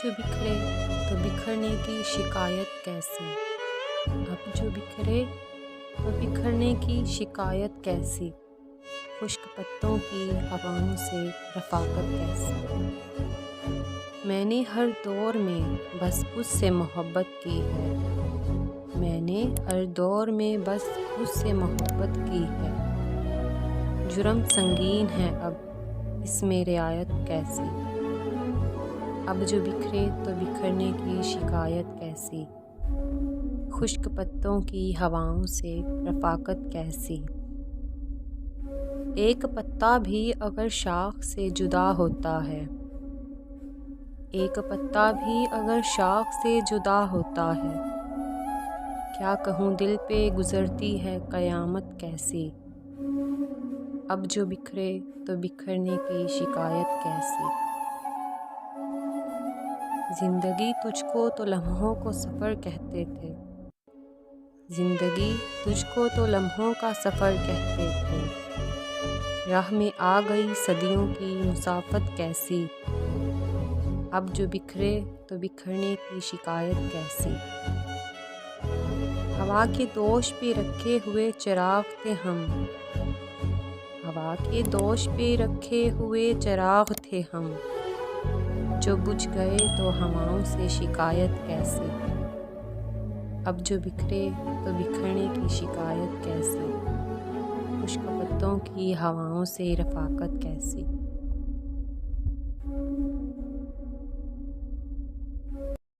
जो बिखरे तो बिखरने की शिकायत कैसी। अब जो बिखरे तो बिखरने की शिकायत कैसी। खुश्क पत्तों की हवाओं से रफ़ाकत कैसी। मैंने हर दौर में बस उससे मोहब्बत की है। मैंने हर दौर में बस उससे मोहब्बत की है। जुर्म संगीन है अब इसमें रियायत कैसी। अब जो बिखरे तो बिखरने की शिकायत कैसी। खुश्क पत्तों की हवाओं से रफ़ाकत कैसी। एक पत्ता भी अगर शाख से जुदा होता है, एक पत्ता भी अगर शाख से जुदा होता है, क्या कहूँ दिल पे गुज़रती है क़यामत कैसी। अब जो बिखरे तो बिखरने की शिकायत कैसी। ज़िंदगी तुझको तो लम्हों को सफ़र कहते थे। ज़िंदगी तुझको तो लम्हों का सफ़र कहते थे। राह में आ गई सदियों की मुसाफत कैसी। अब जो बिखरे तो बिखरने की शिकायत कैसी। हवा के दोष पे रखे हुए चिराग थे हम। हवा के दोष पे रखे हुए चिराग थे हम। जो बुझ गए तो हवाओं से शिकायत कैसी। अब जो बिखरे तो बिखरने की शिकायत कैसी। खुश्क पत्तों की हवाओं से रफ़ाकत कैसी।